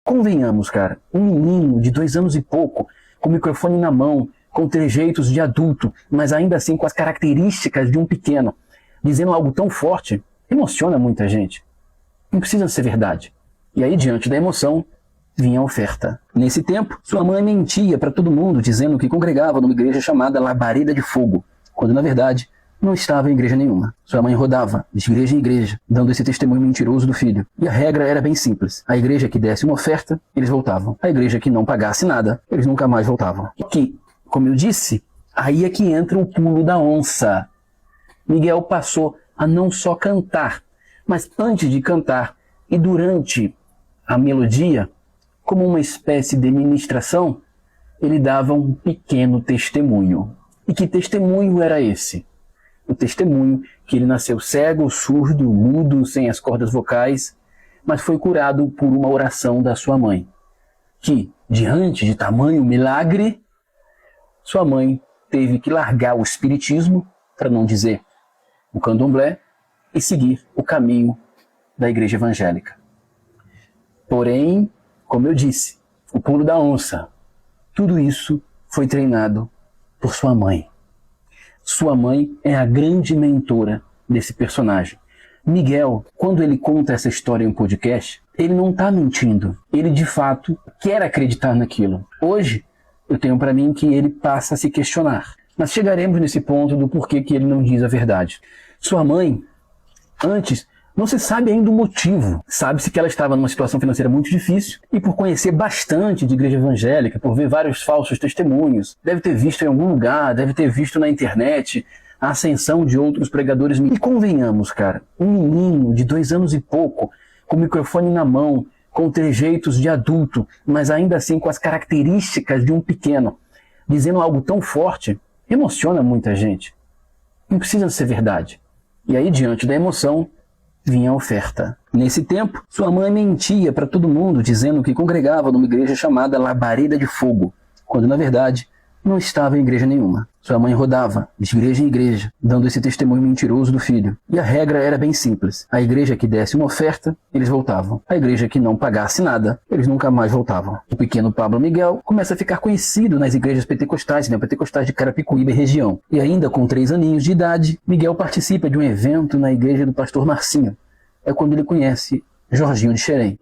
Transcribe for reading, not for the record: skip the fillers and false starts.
Convenhamos, cara, um menino de 2 anos e pouco, com o microfone na mão, com trejeitos de adulto, mas ainda assim com as características de um pequeno, dizendo algo tão forte, emociona muita gente. Não precisa ser verdade. E aí, diante da emoção, vinha a oferta. Nesse tempo, sua mãe mentia para todo mundo, dizendo que congregava numa igreja chamada Labareda de Fogo, quando na verdade não estava em igreja nenhuma. Sua mãe rodava de igreja em igreja, dando esse testemunho mentiroso do filho. E a regra era bem simples. A igreja que desse uma oferta, eles voltavam. A igreja que não pagasse nada, eles nunca mais voltavam. E que, como eu disse, aí é que entra o pulo da onça. Miguel passou a não só cantar, mas antes de cantar e durante a melodia, como uma espécie de ministração, ele dava um pequeno testemunho. E que testemunho era esse? O testemunho que ele nasceu cego, surdo, mudo, sem as cordas vocais, mas foi curado por uma oração da sua mãe, que, diante de tamanho milagre, sua mãe teve que largar o espiritismo, para não dizer o candomblé, e seguir o caminho da igreja evangélica. Porém, como eu disse, o pulo da onça, tudo isso foi treinado por sua mãe. Sua mãe é a grande mentora desse personagem. Miguel, quando ele conta essa história em um podcast, ele não está mentindo. Ele, de fato, quer acreditar naquilo. Hoje, eu tenho para mim que ele passa a se questionar. Mas chegaremos nesse ponto do porquê que ele não diz a verdade. Sua mãe, antes, não se sabe ainda o motivo. Sabe-se que ela estava numa situação financeira muito difícil e por conhecer bastante de igreja evangélica, por ver vários falsos testemunhos, deve ter visto em algum lugar, deve ter visto na internet a ascensão de outros pregadores. E convenhamos, cara, um menino de 2 anos e pouco, com o microfone na mão, com trejeitos de adulto, mas ainda assim com as características de um pequeno, dizendo algo tão forte, emociona muita gente. Não precisa ser verdade. E aí, diante da emoção, vinha a oferta. Nesse tempo, sua mãe mentia para todo mundo, dizendo que congregava numa igreja chamada Labareda de Fogo, quando na verdade não estava em igreja nenhuma. Sua mãe rodava de igreja em igreja, dando esse testemunho mentiroso do filho. E a regra era bem simples. A igreja que desse uma oferta, eles voltavam. A igreja que não pagasse nada, eles nunca mais voltavam. O pequeno Pablo Miguel começa a ficar conhecido nas igrejas pentecostais, pentecostais de Carapicuíba e região. E ainda com 3 aninhos de idade, Miguel participa de um evento na igreja do pastor Marcinho. É quando ele conhece Jorginho de Xerém.